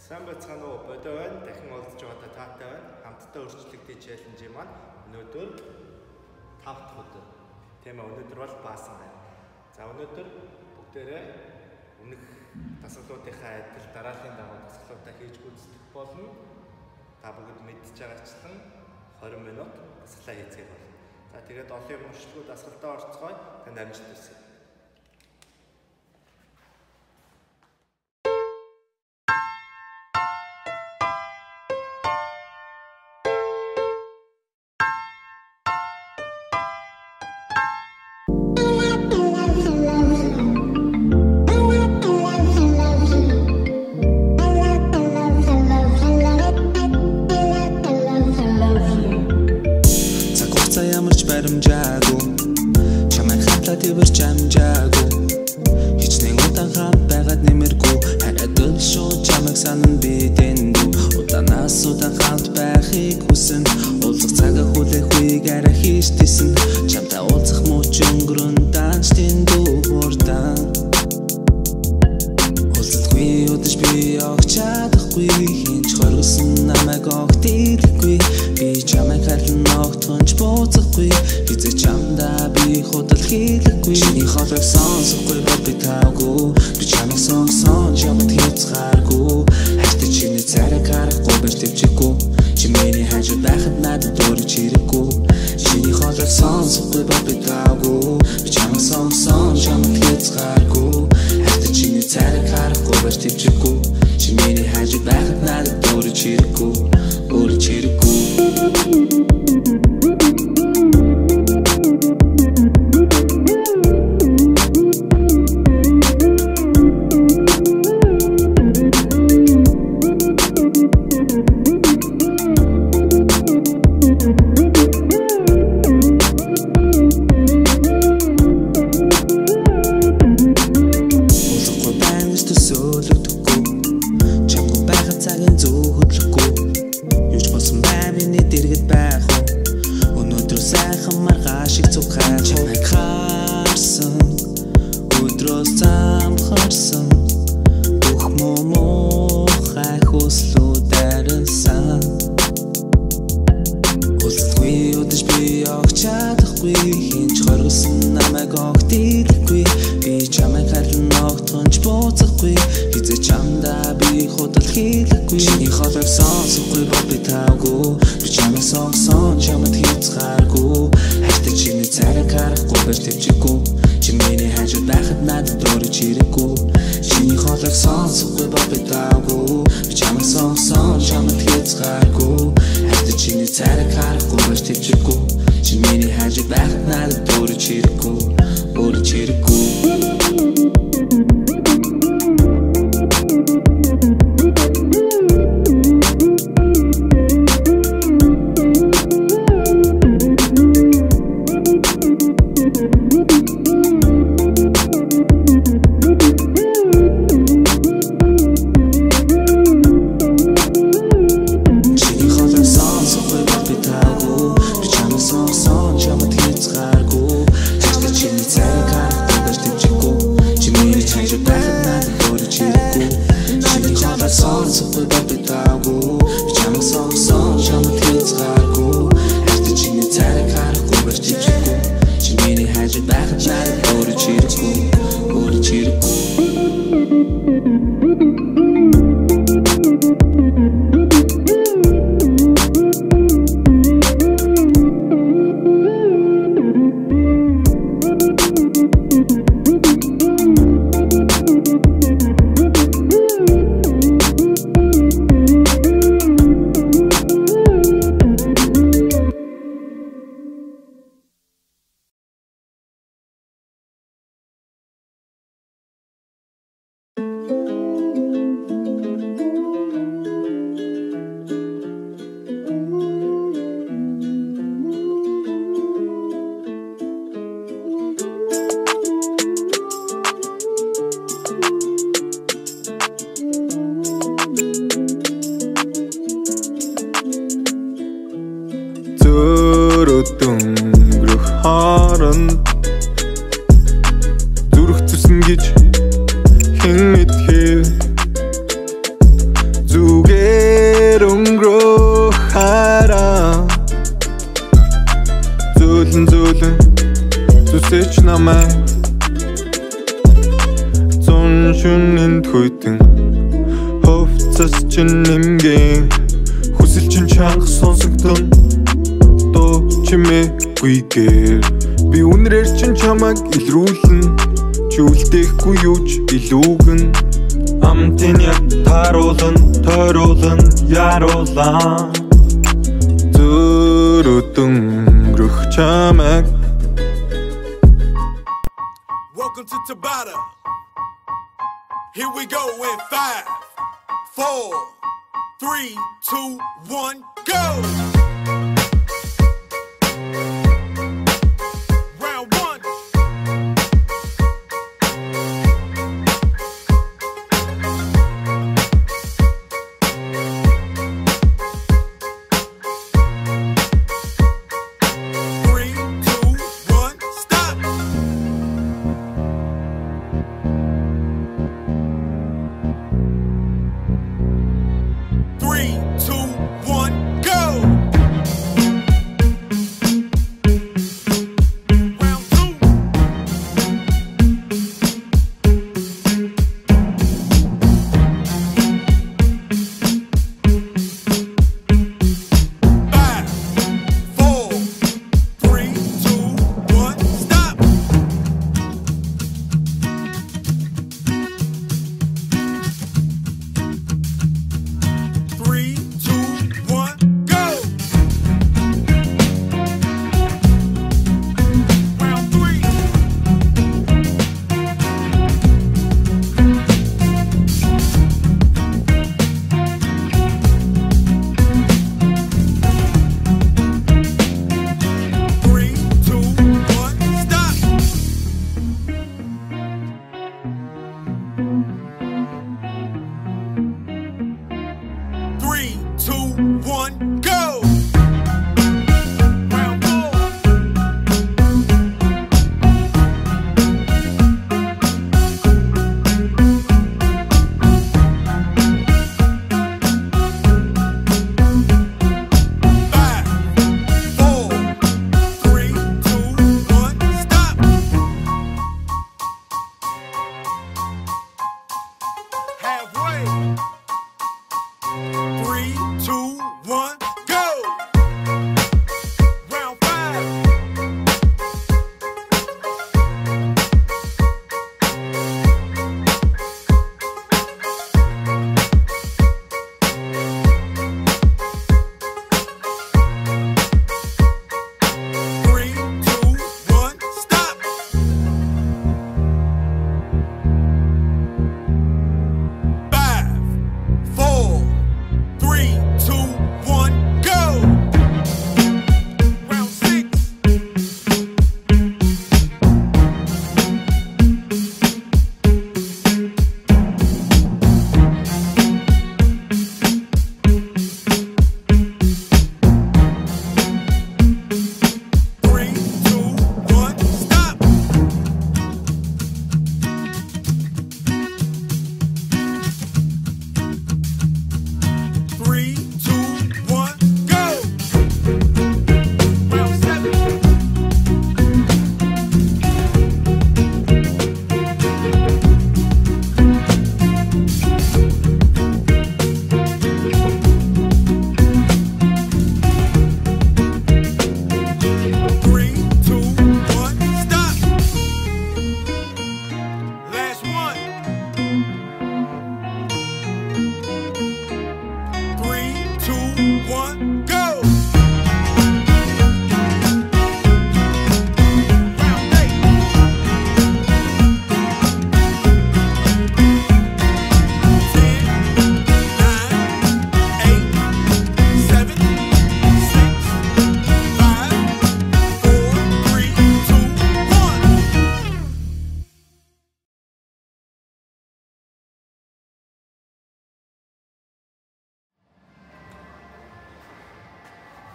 Сайн байцгаана уу? Бодоо байна. Дахин уулзч байгаа таатай байна. Хамтдаа өрчлөгтэй челленж маань өнөөдөр 5 дахь өдөр. Тийм ээ, өнөөдөр бол баасан байна. За өнөөдөр бүгдээрээ өмнөх дасгалуудынхаа адил дарааллын дагуу дасгалуудаа хийж гүйцэтгэх болно. Та бүгд мэдж байгаачлан 20 минут дасгалаа хийцгэх болно. За тэгээд олон мөрчлөгөө дасгалтаа орцгоё. Танд амжилт хүсье. Баримжаагүй чамайг хатла твэр чамжаагүй хичнээн удаан хамт байгаад нэмэргүй харагдал шүү чамайг санан бидэндүү удаанаас удаан хамт байхыг хүсэн уулзах цагаа хүлээхгүй гараа хийжтэйсэн чамтай уулзах мууч өнгөрөн данч тэндүү хурдан уулзахгүй удаж би огч чадахгүй хинч хоргосон намайг огт идэхгүй би чамайг харлан огтхонч бууцахгүй хизээ чамдаа би худал хийлэхгүй чиний хоолойг сонсохгүй бод би таагүй би чамайг сонсон чамд хязгааргүй хайртай чиний царайг харахгүй байж төвчгүй чи миний хажууд байхад надад дөрөж хэрэггүй чиний хоолойг сонсохгүй бод би таагүй би чамайг сонсон чамд хязгааргүй хайртай чиний царайг харахгүй байж төвчгүй чи миний хажууд байхад надад дөрөж хэрэггүй өөрөж хэрэггүй шүнэнд хүйтэн хөвцөс чин нэмгэн хүсэл чин чанга сонсогдон доо чимээгүйгээр би үнрээр чин чамайг илрүүлэн чи үлдээхгүй юуч илүүгэн амтын яг тааруулан тойруулан яруулан зүрөтөн грөх чамайг. Welcome to Tabata. Here we go in 5, 4, 3, 2, 1, go! Round 1.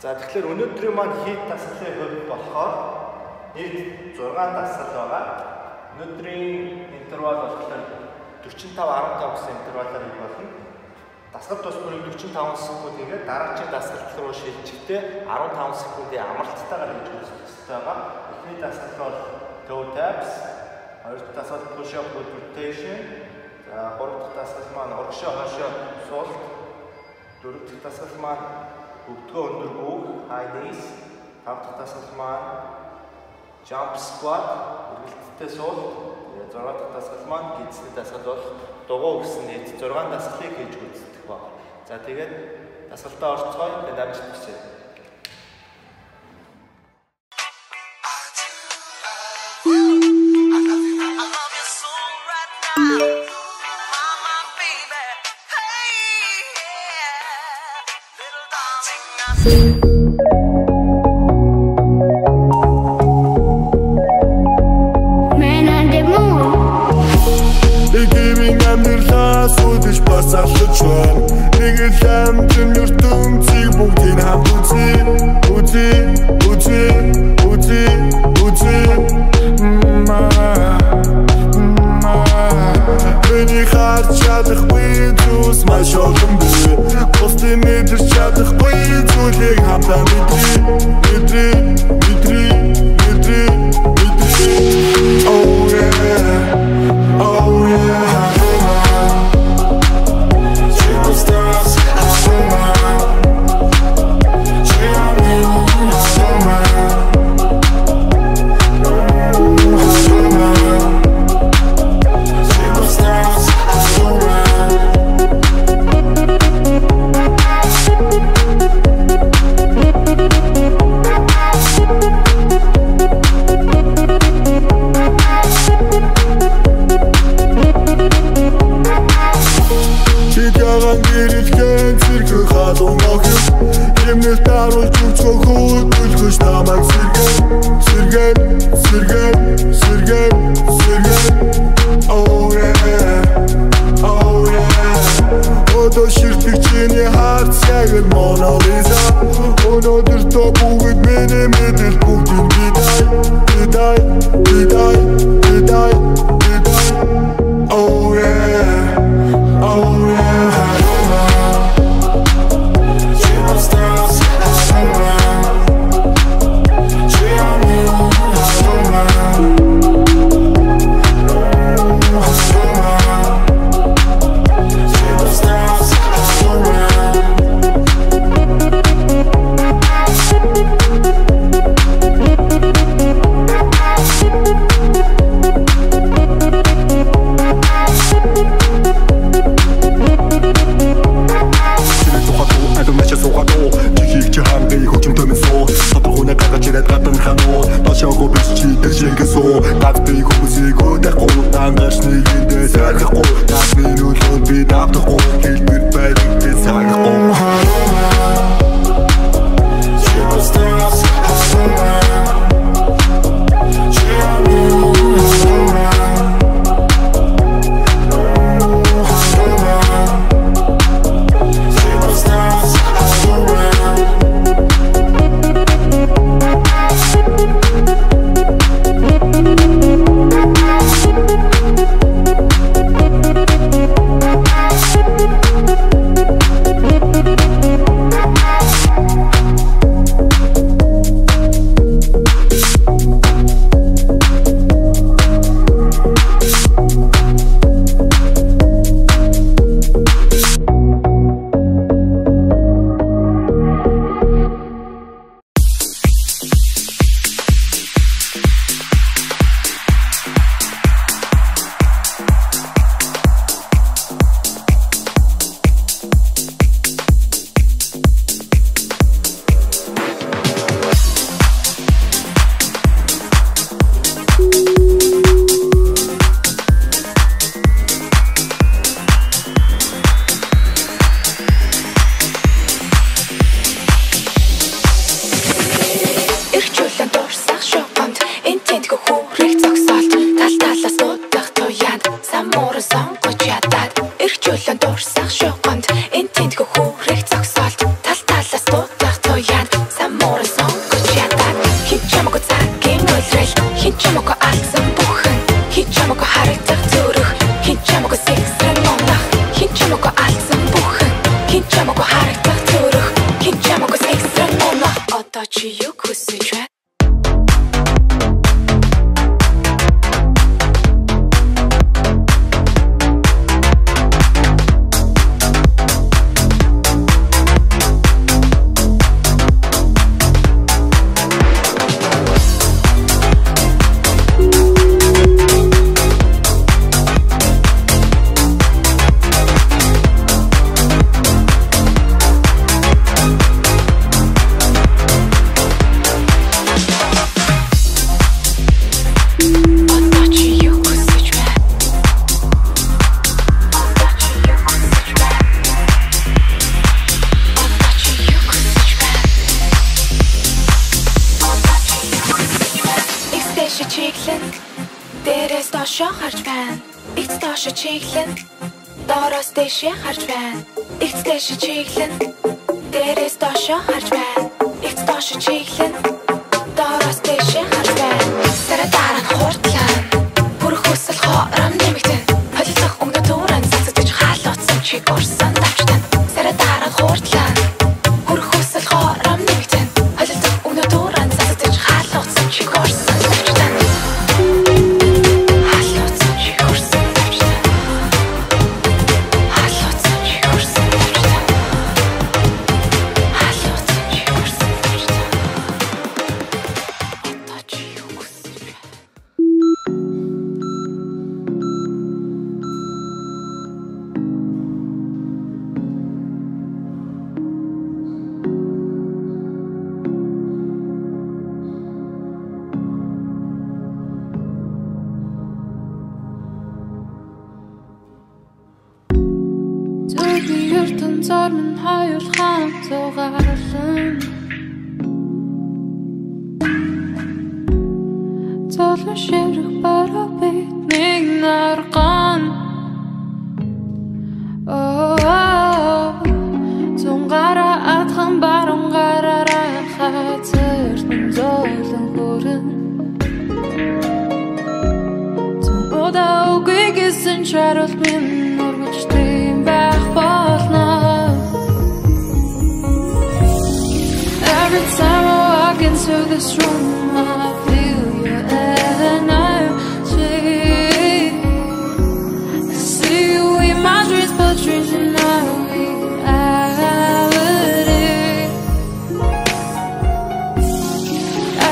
За тэгэхээр өнөөдрийн маань хийд дасгалын хувьд болохоор нийт 6 дасгал байгаа. Өнөөдрийн интервал болохоор 45-15 гэсэн интервалаар хийх болно. Дасгал тусмыг 45 секунд хийгээд дараагийн дасгалт руу шилжихдээ 15 секундын амралттайгаар хийж үзэх хэрэгтэй байгаа. Эхний дасгал бол toe taps, хоёр дахь дасгал push up with rotation, 3 дахь дасгал маань оргишоо хашаа суулт. 4 дахь дасгал маань өвдгөө өндөр гүүг high knees. 5 дахь дасгал маань jump squat эргэлттэй суулт. 6 дахь дасгал маань гидсний дасгал бол дугуй гэсэн нийт 6 дасгалыг хийж үздэг баг. За тэгээд дасгалтаа орцгоё. Тэгээд амжилт хүсье. доошоо харж байна. Игц доошоо чиглэн. Доороос дэшээ харж байна. Игц дэшээ чиглэн. Дээрээс доошоо харж байна. Игц доошоо чиглэн. Доороос дэшээ харж байна. Сараа дараа хурдлаа. Бүр хөсөл хоорон нэмэгдэн. Холилох өнгө дүүрэн цацаж хаалцсан чиг орсон давчтан. Сараа дараа хурдлаа. Бүр хөсөл хоорон нэмэгдэн. Холилох өнгө дүүрэн цацаж хаалцсан чиг орсон давчтан. Zormen hayır ham soğarım Zorlu şevrik bara bitmek narkan Zongara atkan barın qarara Xatırdım zorlun kurun Zong oda uqi gizsin çarıl min Norguçdayım bək bolna Every time I walk into this room, I feel your energy. I see you in my dreams, but dreams are not reality.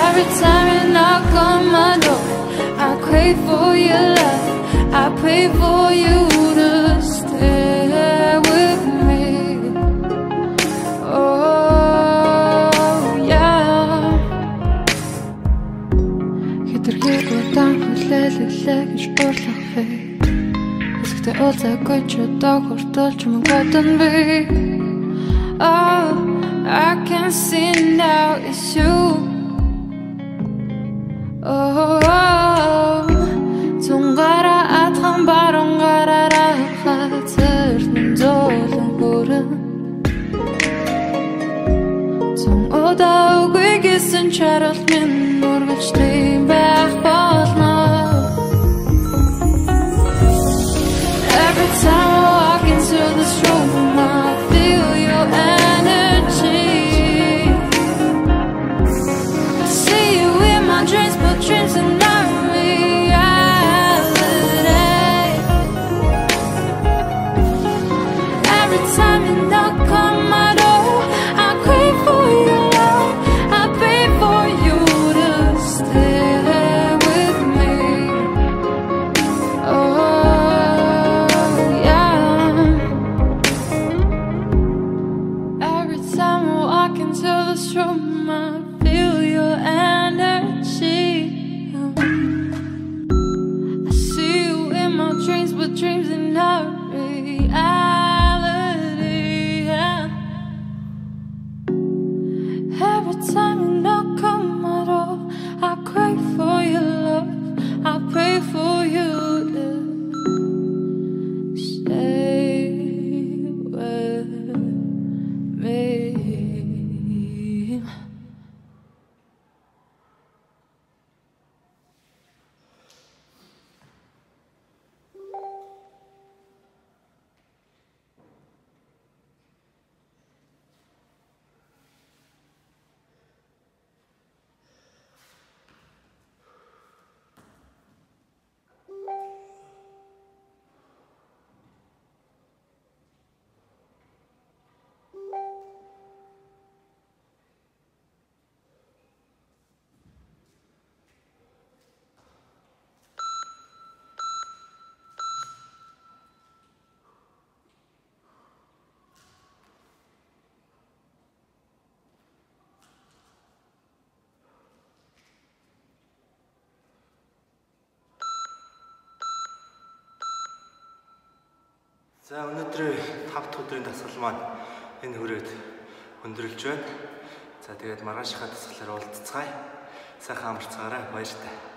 Every time you knock on my door, I crave for your love. I pray for you to stay with me. Лэлэглэж борлох вэ Эсэгтэй уулзаагүй ч одоо хүртэл чамайг бодон би Oh, I can see now it's you Oh, зунгара атхан баруун гараараа хатар минь золон хүрэн Зун удаагүй гэсэн чаралт минь нургачтай байх болно Every time I walk into this room, I feel your energy. I see you in my dreams, but dreams are not reality. Every time you knock on my door, I crave for your love. I pray for you to stay with me. Oh. Into this room, I feel your energy. I see you in my dreams, but dreams are not reality. Every time you knock on my door, I crave for your love. I pray for you to stay with me. За өнөөдрийн 5 дахь өдрийн дасгал маань энэ хүрээд өндөрлж байна. За тэгээд маргаашийнхаа дасгалаар уулзцгаая. Сайхан амарцгаарай. Баяртай.